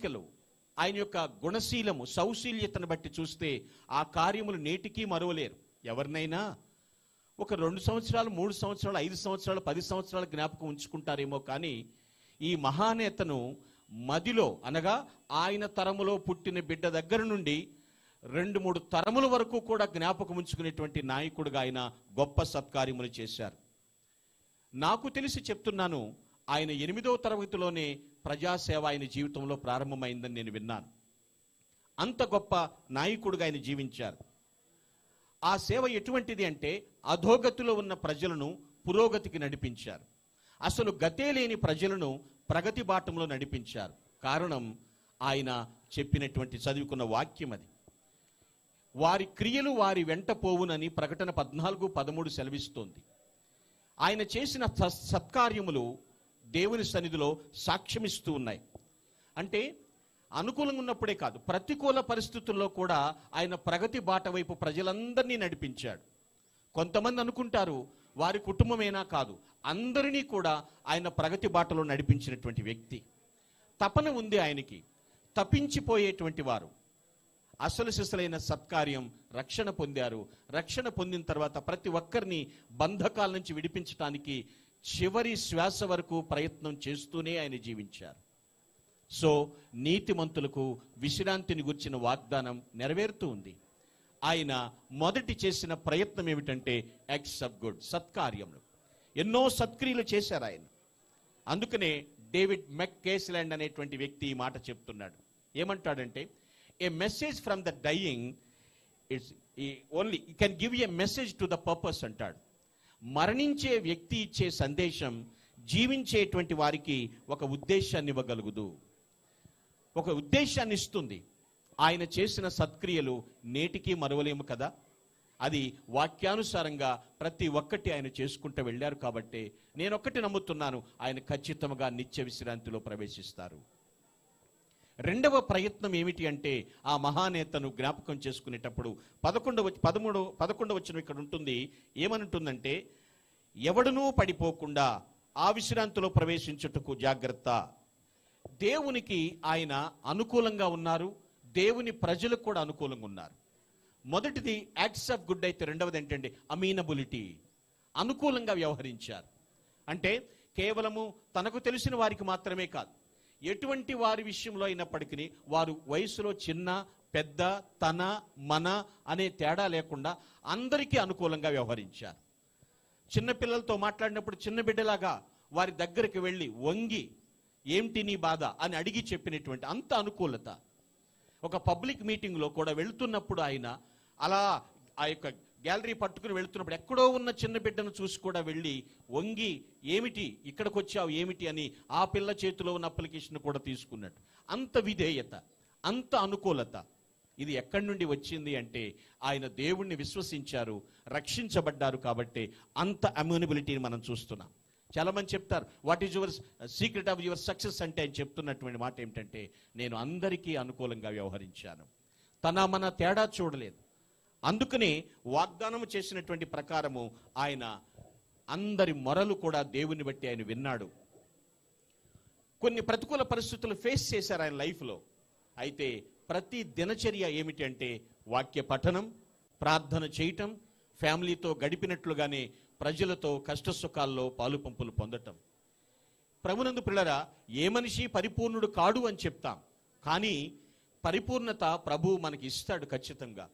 నడవడికలు, ఆయన యొక్క గుణశీలము, సౌశీల్యతను బట్టి చూస్తే ఆ కార్యములు నేటికీ మరువలేరు. ఎవరినైనా ఒక 2 సంవత్సరాలు, 3 సంవత్సరాలు, 5 సంవత్సరాలు, 10 సంవత్సరాలు జ్ఞాపకం ఉంచుకుంటారేమో, కానీ ఈ మహానేతను మదిలో, అనగా ఆయన తరములో పుట్టిన బిడ్డ దగ్గర నుండి 2-3 తరముల వరకు కూడా జ్ఞాపకం ఉంచుకునేటువంటి నాయకుడిగా ఆయన గొప్ప సత్కార్యములు చేశారు. నాకు తెలిసి చెప్తున్నాను, ఆయన 8వ తరగతిలోనే ప్రజాసేవ ఆయన జీవితంలో ప్రారంభమైందని నేను విన్నాను. అంత గొప్ప నాయకుడిగా ఆయన జీవించారు. ఆ సేవ ఎటువంటిది అంటే అధోగతిలో ఉన్న ప్రజలను పురోగతికి నడిపించారు. అసలు గతే లేని ప్రజలను ప్రగతి బాటంలో నడిపించారు. కారణం ఆయన చెప్పినటువంటి చదువుకున్న వాక్యం అది. వారి క్రియలు వారి వెంట పోవునని ప్రకటన 14:13 సెలవిస్తోంది. ఆయన చేసిన సత్కార్యములు దేవుని సన్నిధిలో సాక్ష్యమిస్తూ ఉన్నాయి. అంటే అనుకూలంగా ఉన్నప్పుడే కాదు, ప్రతికూల పరిస్థితుల్లో కూడా ఆయన ప్రగతి బాట వైపు ప్రజలందరినీ నడిపించాడు. కొంతమంది అనుకుంటారు వారి కుటుంబమేనా, కాదు, అందరినీ కూడా ఆయన ప్రగతి బాటలో నడిపించినటువంటి వ్యక్తి. తపన ఉంది ఆయనకి. తప్పించిపోయేటువంటి వారు అసలు సిసలైన సత్కార్యం, రక్షణ పొందారు. రక్షణ పొందిన తర్వాత ప్రతి ఒక్కరిని బంధకాల నుంచి విడిపించడానికి చివరి శ్వాస వరకు ప్రయత్నం చేస్తూనే ఆయన జీవించారు. సో నీతిమంతులకు విశ్రాంతిని గుర్చిన వాగ్దానం నెరవేరుతూ ఉంది. ఆయన మొదటి చేసిన ప్రయత్నం ఏమిటంటే యాక్ట్స్ ఆఫ్ గుడ్, సత్కార్యములు. ఎన్నో సత్క్రియలు చేశారు ఆయన. అందుకనే డేవిడ్ మెక్కేస్లాండ్ అనేటువంటి వ్యక్తి ఈ మాట చెప్తున్నాడు. ఏమంటాడంటే, a message from the dying it's only can give a message to the purpose అంటాడు. మరణించే వ్యక్తి ఇచ్చే సందేశం జీవించేటువంటి వారికి ఒక ఉద్దేశాన్ని ఇవ్వగలుగుదు, ఒక ఉద్దేశాన్ని ఇస్తుంది. ఆయన చేసిన సత్క్రియలు నేటికీ మరువలేము కదా. అది వాక్యానుసారంగా ప్రతి ఒక్కటి ఆయన చేసుకుంటూ వెళ్ళారు. కాబట్టి నేను ఒక్కటి నమ్ముతున్నాను, ఆయన ఖచ్చితంగా నిత్య విశ్రాంతిలో ప్రవేశిస్తారు. రెండవ ప్రయత్నం ఏమిటి అంటే, ఆ మహానేతను జ్ఞాపకం చేసుకునేటప్పుడు 11వ వచనం ఇక్కడ ఉంటుంది. ఏమనుంటుందంటే, ఎవడునూ పడిపోకుండా ఆ విశ్రాంతిలో ప్రవేశించుటకు జాగ్రత్త. దేవునికి ఆయన అనుకూలంగా ఉన్నారు, దేవుని ప్రజలకు కూడా అనుకూలంగా ఉన్నారు. మొదటిది యాక్ట్స్ ఆఫ్ గుడ్ అయితే, రెండవది ఏంటంటే అమీనబిలిటీ, అనుకూలంగా వ్యవహరించారు. అంటే కేవలము తనకు తెలిసిన వారికి మాత్రమే కాదు, ఎటువంటి వారి విషయంలో అయినప్పటికీ వారు వయసులో చిన్న పెద్ద, తన మన అనే తేడా లేకుండా అందరికీ అనుకూలంగా వ్యవహరించారు. చిన్నపిల్లలతో మాట్లాడినప్పుడు చిన్న బిడ్డలాగా వారి దగ్గరికి వెళ్ళి వంగి ఏమిటి నీ బాధ అని అడిగి చెప్పినటువంటి అంత అనుకూలత. ఒక పబ్లిక్ మీటింగ్లో కూడా వెళుతున్నప్పుడు ఆయన అలా ఆ యొక్క గ్యాలరీ పట్టుకుని వెళుతున్నప్పుడు ఎక్కడో ఉన్న చిన్న బిడ్డను చూసి కూడా వెళ్ళి వంగి ఏమిటి ఇక్కడికి వచ్చావు ఏమిటి అని ఆ పిల్ల చేతిలో ఉన్న అప్లికేషన్ కూడా తీసుకున్నట్టు. అంత విధేయత, అంత అనుకూలత. ఇది ఎక్కడి నుండి వచ్చింది అంటే ఆయన దేవుణ్ణి విశ్వసించారు, రక్షించబడ్డారు. కాబట్టి అంత అమ్యూనబిలిటీని మనం చూస్తున్నాం. చాలా మంది చెప్తారు, what is your secret of your success అంటే ఆయన చెప్తున్నటువంటి మాట ఏమిటంటే, నేను అందరికీ అనుకూలంగా వ్యవహరించాను, తన మన తేడా చూడలేదు. అందుకనే వాగ్దానం చేసినటువంటి ప్రకారము ఆయన అందరి మొరలు కూడా దేవుని బట్టి ఆయన విన్నాడు. కొన్ని ప్రతికూల పరిస్థితులు ఫేస్ చేశారు ఆయన లైఫ్లో. అయితే ప్రతి దినచర్య ఏమిటి అంటే వాక్య పఠనం, ప్రార్థన చేయటం, ఫ్యామిలీతో గడిపినట్లుగానే ప్రజలతో కష్టసుఖాల్లో పాలు పంపులు పొందటం. ప్రభునందు పిల్లరా, ఏ మనిషి పరిపూర్ణుడు కాడు అని చెప్తాం, కానీ పరిపూర్ణత ప్రభువు మనకి ఇస్తాడు ఖచ్చితంగా.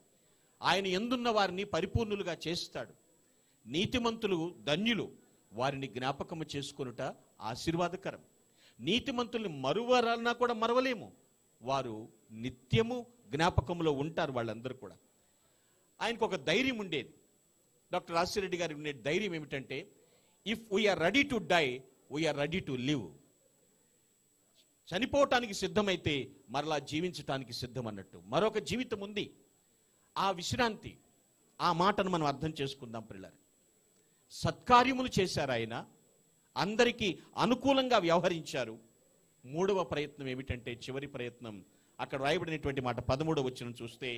ఆయన ఎందున్న వారిని పరిపూర్ణులుగా చేస్తాడు. నీతిమంతులు ధన్యులు, వారిని జ్ఞాపకము చేసుకొనుట ఆశీర్వాదకరం. నీతిమంతుల్ని మరువరన్నా కూడా మరవలేము, వారు నిత్యము జ్ఞాపకంలో ఉంటారు వాళ్ళందరూ కూడా. ఆయనకు ఒక ధైర్యం ఉండేది. డాక్టర్ రాజశేఖర గారికి ఉండే ధైర్యం ఏమిటంటే, if we are ready to die we are ready to live. చనిపోవటానికి సిద్ధమైతే మరలా జీవించటానికి సిద్ధం అన్నట్టు. మరొక జీవితం ఉంది. ఆ విశ్రాంతి, ఆ మాటను మనం అర్థం చేసుకుందాం పిల్లలు. సత్కార్యములు చేశారు ఆయన, అందరికీ అనుకూలంగా వ్యవహరించారు. మూడవ ప్రయత్నం ఏమిటంటే, చివరి ప్రయత్నం, అక్కడ రాయబడినటువంటి మాట 13వ వచనం చూస్తే,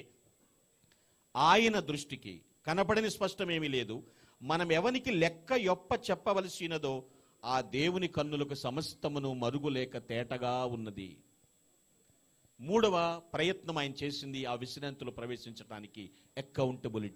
ఆయన దృష్టికి కనపడని స్పష్టమేమీ లేదు, మనం ఎవనికి లెక్క యొప్ప చెప్పవలసినదో ఆ దేవుని కన్నులకు సమస్తమును మరుగులేక తేటగా ఉన్నది. మూడవ ప్రయత్నం ఆయన చేసింది ఆ విశ్రాంతిలో ప్రవేశించడానికి అకౌంటబిలిటీ.